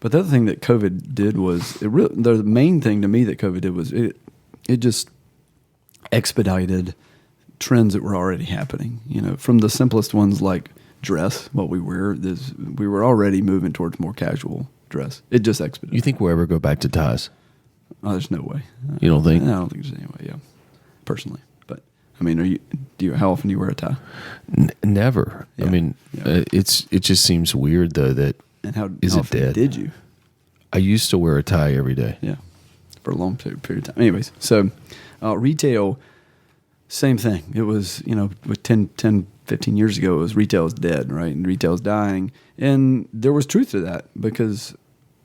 Speaker 3: But the other thing that COVID did was, the main thing to me that COVID did was it just expedited trends that were already happening. You know, from the simplest ones like dress, what we wear, we were already moving towards more casual dress. It just expedited.
Speaker 2: You think we'll ever go back to ties?
Speaker 3: Oh, there's no way.
Speaker 2: You don't think?
Speaker 3: I don't think there's any way. Yeah, personally. But I mean, how often do you wear a tie?
Speaker 2: Never. Yeah. I mean, it just seems weird though that.
Speaker 3: And how
Speaker 2: is it dead?
Speaker 3: Did you?
Speaker 2: I used to wear a tie every day.
Speaker 3: Yeah, for a long period of time. Anyways, so retail, same thing. It was, with 10, 15 years ago, it was retail is dead, right? And retail is dying. And there was truth to that because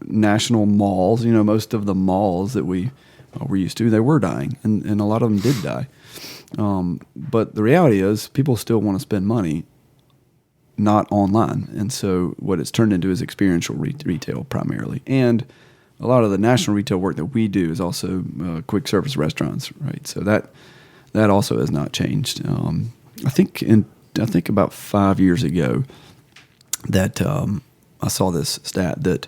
Speaker 3: national malls, most of the malls that we were used to, they were dying. And a lot of them did die. But the reality is people still want to spend money, not online. And so what it's turned into is experiential retail primarily. And a lot of the national retail work that we do is also quick service restaurants, right? So that also has not changed. I think about 5 years ago that I saw this stat that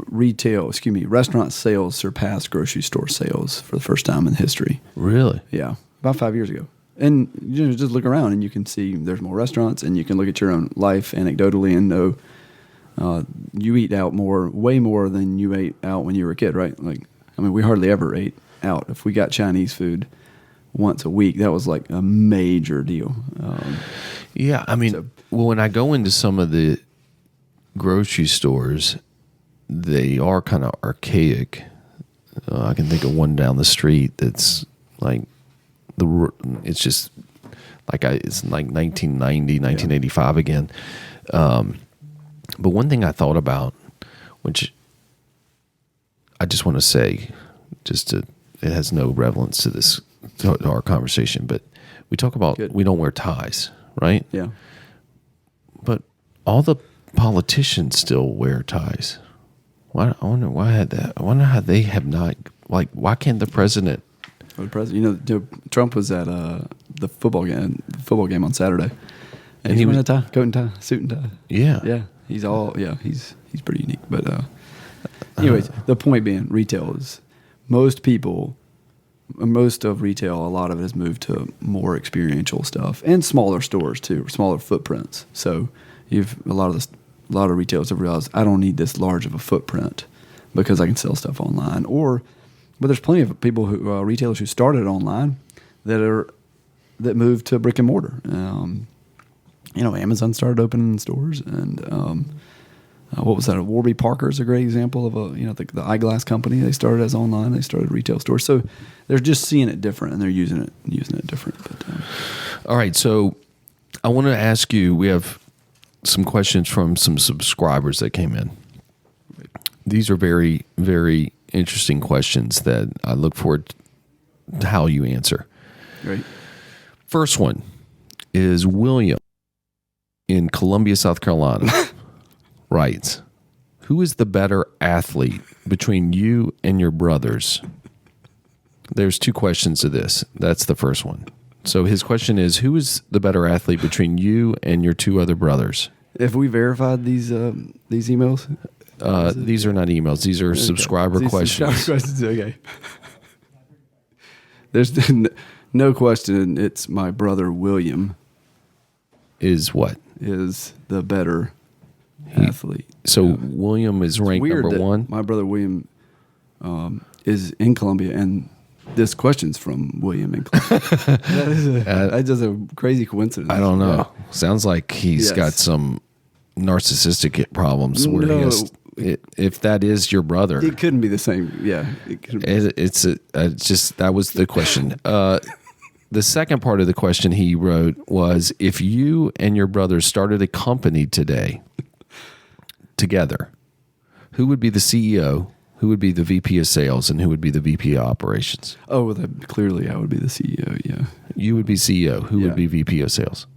Speaker 3: restaurant sales surpassed grocery store sales for the first time in history.
Speaker 2: Really?
Speaker 3: Yeah, about 5 years ago. And just look around and you can see there's more restaurants, and you can look at your own life anecdotally and know you eat out way more than you ate out when you were a kid, right? Like, I mean, we hardly ever ate out. If we got Chinese food once a week, that was like a major deal.
Speaker 2: Yeah, I mean, well, when I go into some of the grocery stores, they are kind of archaic. I can think of one down the street that's like it's just like it's like 1990, 1985 again. But one thing I thought about, which I just want to say, it has no relevance to our conversation, but we talk about we don't wear ties, right?
Speaker 3: Yeah.
Speaker 2: But all the politicians still wear ties. I wonder why that. I wonder how they have not. Like, why can't the president?
Speaker 3: The president, Trump was at the football game on Saturday, and he was in a tie, coat and tie, suit and tie.
Speaker 2: Yeah,
Speaker 3: yeah. He's pretty unique. But anyways, the point being, retail is most of retail. A lot of it has moved to more experiential stuff and smaller stores too, smaller footprints. So a lot of retailers have realized I don't need this large of a footprint because I can sell stuff online. But there's plenty of people retailers who started online that moved to brick and mortar. Amazon started opening stores, and what was that? Warby Parker is a great example of the eyeglass company. They started as online. They started retail stores. So they're just seeing it different, and they're using it different. But,
Speaker 2: all right. So I want to ask you. We have some questions from some subscribers that came in. These are very, very interesting questions that I look forward to how you answer.
Speaker 3: Right.
Speaker 2: First one is William in Columbia, South Carolina. Writes, who is the better athlete between you and your brothers? There's two questions to this. That's the first one. So his question is, who is the better athlete between you and your two other brothers?
Speaker 3: Have we verified these emails?
Speaker 2: These are not emails. These are subscriber questions.
Speaker 3: Subscriber questions. Okay. There's no question. It's my brother William.
Speaker 2: Is what?
Speaker 3: Is the better athlete.
Speaker 2: So William is ranked number one?
Speaker 3: My brother William is in Columbia, and this question's from William in Columbia. That's just a crazy coincidence.
Speaker 2: I don't know. Yeah. Sounds like he's got some narcissistic problems where he has... If that is your brother,
Speaker 3: it couldn't be the same. Yeah,
Speaker 2: that was the question. The second part of the question he wrote was, if you and your brother started a company today together, who would be the CEO, who would be the VP of sales, and who would be the VP of operations?
Speaker 3: Oh, well, clearly I would be the CEO. Yeah,
Speaker 2: you would be CEO. Who would be VP of sales?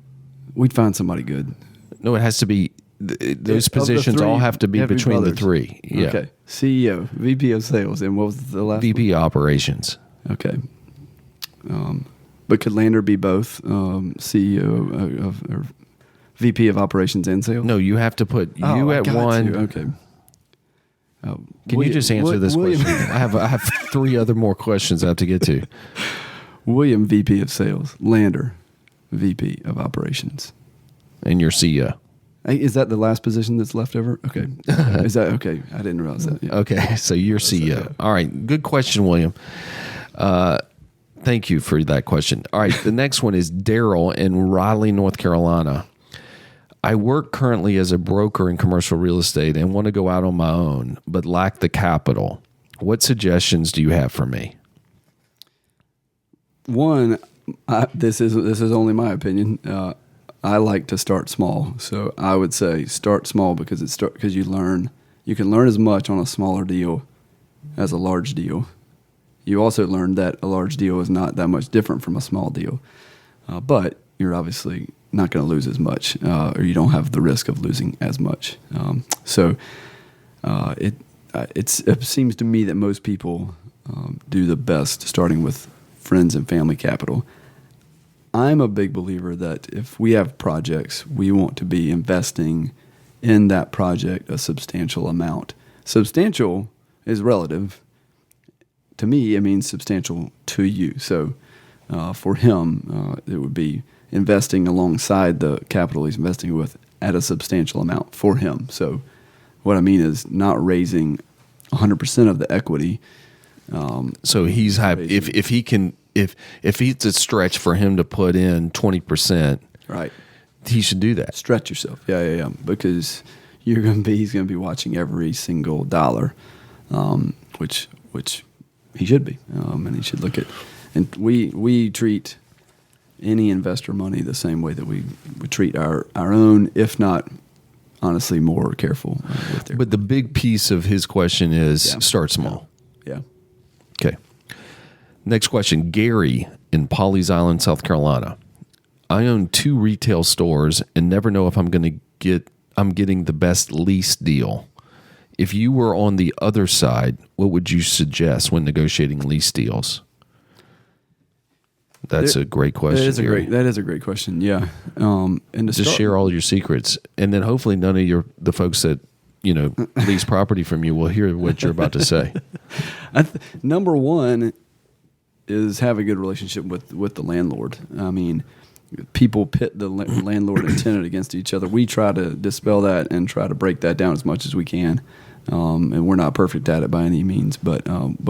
Speaker 3: We'd find somebody good.
Speaker 2: No, it has to be. Those positions all have to be between the three. Yeah.
Speaker 3: Okay. CEO, VP of sales, and what was the last
Speaker 2: VP
Speaker 3: one?
Speaker 2: operations.
Speaker 3: Okay. But could Lander be both CEO or VP of operations and sales?
Speaker 2: No, you have to put you at one.
Speaker 3: Okay.
Speaker 2: Can you just answer this question? I have three other more questions I have to get to.
Speaker 3: William, VP of sales. Lander, VP of operations.
Speaker 2: And your CEO.
Speaker 3: Is that the last position that's left over? Okay. Is that okay? I didn't realize that. Yeah.
Speaker 2: Okay, so you're CEO. All right, good question, William. Thank you for that question. All right, the next one is Daryl in Raleigh, North Carolina. I work currently as a broker in commercial real estate and want to go out on my own, but lack the capital. What suggestions do you have for me?
Speaker 3: One, this is only my opinion. I like to start small, so I would say start small because you can learn as much on a smaller deal as a large deal. You also learn that a large deal is not that much different from a small deal, but you're obviously not going to lose as much, or you don't have the risk of losing as much. I it seems to me that most people do the best starting with friends and family capital. I'm a big believer that if we have projects, we want to be investing in that project a substantial amount. Substantial is relative. To me, it means substantial to you. So for him, it would be investing alongside the capital he's investing with at a substantial amount for him. So what I mean is not raising 100% of the equity.
Speaker 2: So he's happy if he can if it's a stretch for him to put in 20%,
Speaker 3: right?
Speaker 2: He should do that.
Speaker 3: Stretch yourself, yeah, because he's going to be watching every single dollar, which he should be, and he should look at. And we treat any investor money the same way that we would treat our own, if not honestly more careful with their.
Speaker 2: But the big piece of his question is start small.
Speaker 3: Yeah.
Speaker 2: Okay. Next question, Gary in Pawleys Island, South Carolina. I own 2 retail stores and never know if I'm getting the best lease deal. If you were on the other side, what would you suggest when negotiating lease deals? That's a great question.
Speaker 3: That is a great question. Yeah. And
Speaker 2: just share all your secrets, and then hopefully none of the folks that lease property from you will hear what you're about to say.
Speaker 3: Number one is have a good relationship with the landlord. I mean, people pit the landlord and tenant against each other. We try to dispel that and try to break that down as much as we can. And we're not perfect at it by any means, but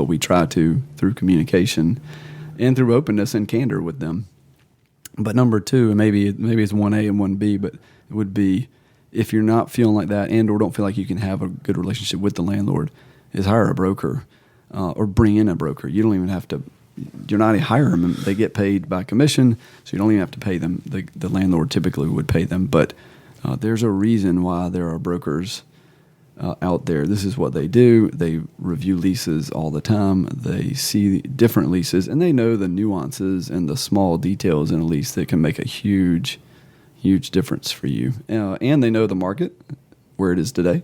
Speaker 3: we try to through communication and through openness and candor with them. But number two, and maybe it's 1A and 1B, but it would be if you're not feeling like that and or don't feel like you can have a good relationship with the landlord, is hire a broker or bring in a broker. You don't even have to. You're not hire them. They get paid by commission, so you don't even have to pay them. The landlord typically would pay them, but there's a reason why there are brokers out there. This is what they do. They review leases all the time. They see different leases, and they know the nuances and the small details in a lease that can make a huge difference for you. And they know the market, where it is today,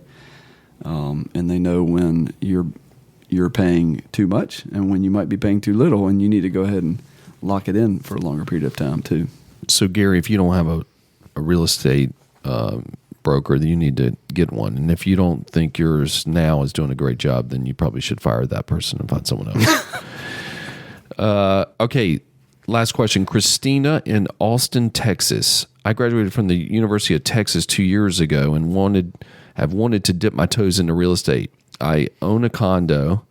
Speaker 3: and they know when you're paying too much and when you might be paying too little, and you need to go ahead and lock it in for a longer period of time too.
Speaker 2: So Gary, if you don't have a real estate broker, then you need to get one. And if you don't think yours now is doing a great job, then you probably should fire that person and find someone else. Okay, last question. Christina in Austin, Texas. I graduated from the University of Texas 2 years ago and have wanted to dip my toes into real estate. I own a condo,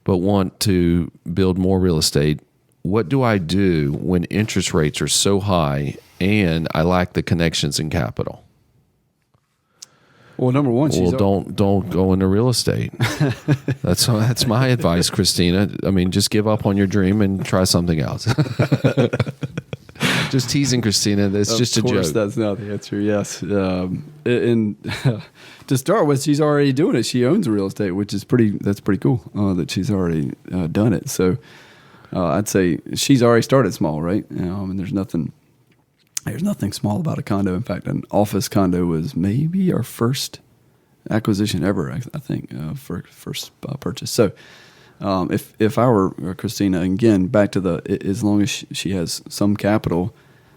Speaker 2: but want to build more real estate. What do I do when interest rates are so high and I lack the connections and capital?
Speaker 3: Well, number one,
Speaker 2: don't go into real estate. That's my advice, Christina. I mean, just give up on your dream and try something else. Just teasing, Christina. That's just a joke. Of course,
Speaker 3: that's not the answer. Yes, and to start with, she's already doing it. She owns real estate, which is pretty cool that she's already done it. So I'd say she's already started small, right? And there's nothing small about a condo. In fact, an office condo was maybe our first acquisition ever. I think for first purchase. So. If I were Christina, again, back to as long as she has some capital,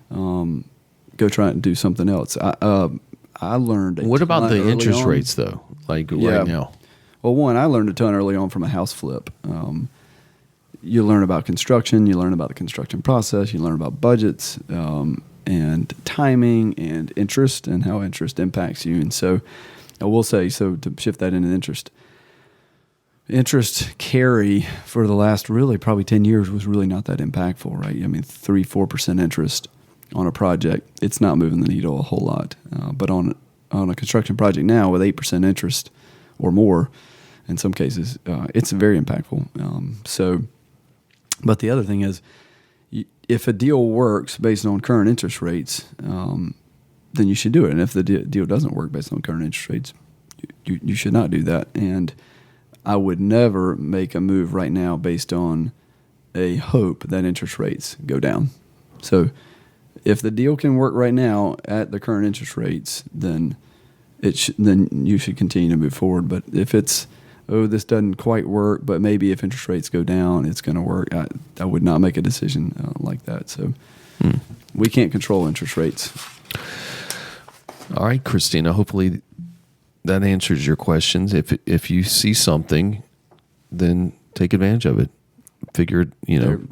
Speaker 3: go try and do something else. I learned.
Speaker 2: What about the interest rates though? Like right now?
Speaker 3: Well, one, I learned a ton early on from a house flip. You learn about construction, you learn about the construction process, you learn about budgets and timing and interest and how interest impacts you. And so I will say, to shift that into interest carry for the last really probably 10 years was really not that impactful, right? I mean, 3-4% interest on a project, it's not moving the needle a whole lot. But on a construction project now with 8% interest or more, in some cases, it's very impactful. But the other thing is, if a deal works based on current interest rates, then you should do it. And if the deal doesn't work based on current interest rates, you should not do that. And I would never make a move right now based on a hope that interest rates go down. So if the deal can work right now at the current interest rates, then then you should continue to move forward. But if it's oh, this doesn't quite work, but maybe if interest rates go down, it's going to work. I would not make a decision like that. So we can't control interest rates.
Speaker 2: All right, Christina, hopefully that answers your questions. If you see something, then take advantage of it. Figure,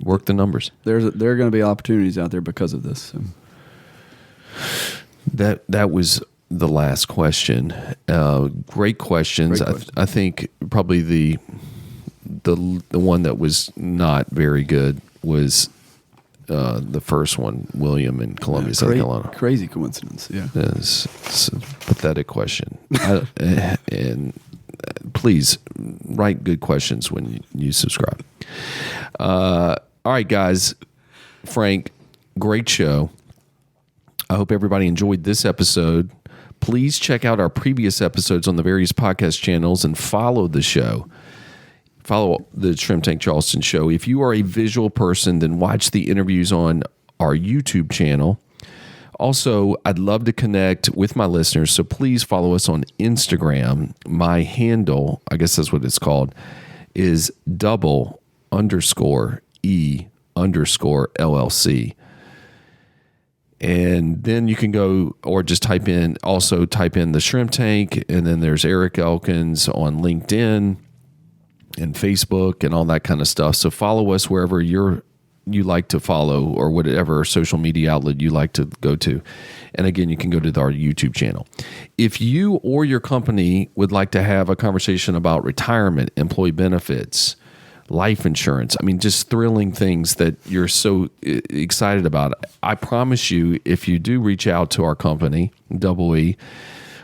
Speaker 2: work the numbers.
Speaker 3: There are going to be opportunities out there because of this. So.
Speaker 2: That was the last question. Great questions. I think probably the one that was not very good was the first one, William in Columbia, South Carolina.
Speaker 3: Crazy coincidence. Yeah,
Speaker 2: it's a pathetic question. And please write good questions when you subscribe. All right, guys. Frank, great show. I hope everybody enjoyed this episode. Please check out our previous episodes on the various podcast channels and follow the show. Follow the Shrimp Tank Charleston show. If you are a visual person, then watch the interviews on our YouTube channel. Also, I'd love to connect with my listeners, so please follow us on Instagram. My handle, I guess that's what it's called, is double_E_LLC. And then you can go or just type in the Shrimp Tank, and then there's Eric Elkins on LinkedIn and Facebook and all that kind of stuff. So follow us wherever you like to follow, or whatever social media outlet you like to go to. And again, you can go to our YouTube channel. If you or your company would like to have a conversation about retirement, employee benefits, life insurance, just thrilling things that you're so excited about, I promise you, if you do reach out to our company, Double E,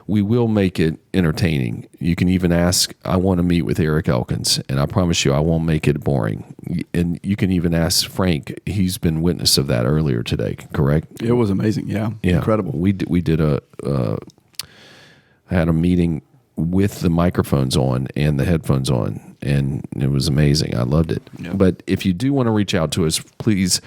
Speaker 2: we will make it entertaining. You can even ask, I want to meet with Eric Elkins, and I promise you I won't make it boring. And you can even ask Frank. He's been witness of that earlier today, correct?
Speaker 3: It was amazing. Yeah. Incredible.
Speaker 2: We did had a meeting with the microphones on and the headphones on, and it was amazing. I loved it. Yeah. But if you do want to reach out to us, please,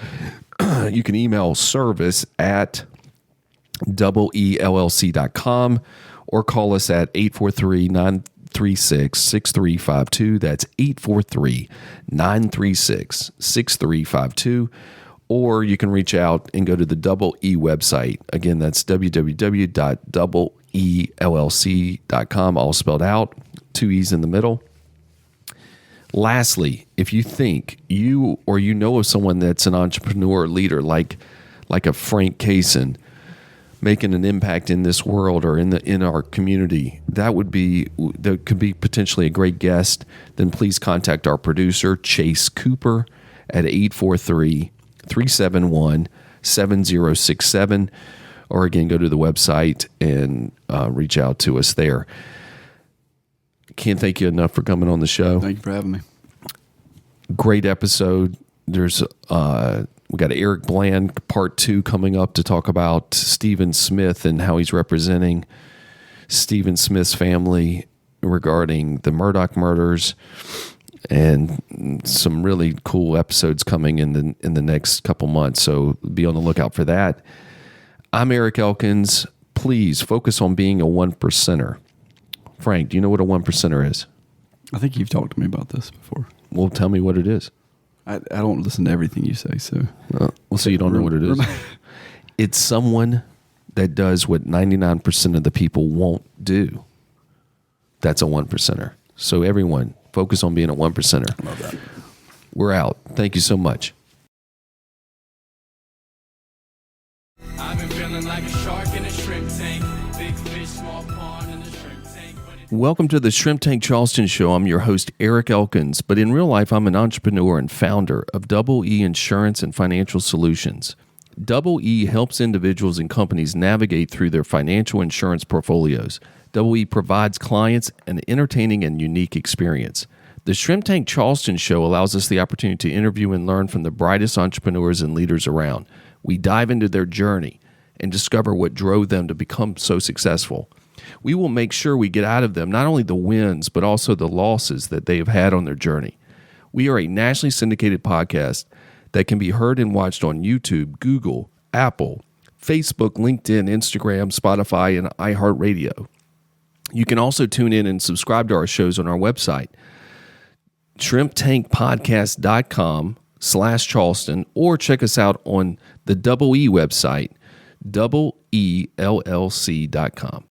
Speaker 2: you can email service@doublellc.com or call us at 843-936-6352. That's 843-936-6352. Or you can reach out and go to the Double E website. Again, that's www.doublellc.com, all spelled out, 2 E's in the middle. Lastly, if you think you know of someone that's an entrepreneur leader like a Frank Cason, making an impact in this world or in our community, that could be potentially a great guest, then please contact our producer, Chase Cooper, at 843-371-7067, or again, go to the website and reach out to us there. Can't thank you enough for coming on the show.
Speaker 3: Thank you for having me.
Speaker 2: Great episode. There's we got Eric Bland part 2 coming up to talk about Stephen Smith and how he's representing Stephen Smith's family regarding the Murdaugh murders, and some really cool episodes coming in the next couple months. So be on the lookout for that. I'm Eric Elkins. Please focus on being a 1%er. Frank, do you know what a 1%er is?
Speaker 3: I think you've talked to me about this before.
Speaker 2: Well, tell me what it is.
Speaker 3: I don't listen to everything you say, so.
Speaker 2: So you don't know what it is? It's someone that does what 99% of the people won't do. That's a 1%er. So everyone, focus on being a 1%er.
Speaker 3: I love that.
Speaker 2: We're out. Thank you so much.
Speaker 1: I've been feeling like a shark in a shrimp tank. Big fish, small pond in a shrimp tank.
Speaker 2: Welcome to the Shrimp Tank Charleston Show. I'm your host, Eric Elkins, but in real life, I'm an entrepreneur and founder of Double E Insurance and Financial Solutions. Double E helps individuals and companies navigate through their financial insurance portfolios. Double E provides clients an entertaining and unique experience. The Shrimp Tank Charleston Show allows us the opportunity to interview and learn from the brightest entrepreneurs and leaders around. We dive into their journey and discover what drove them to become so successful. We will make sure we get out of them not only the wins, but also the losses that they have had on their journey. We are a nationally syndicated podcast that can be heard and watched on YouTube, Google, Apple, Facebook, LinkedIn, Instagram, Spotify, and iHeartRadio. You can also tune in and subscribe to our shows on our website, shrimptankpodcast.com/Charleston, or check us out on the Double E website, double ELLC.com.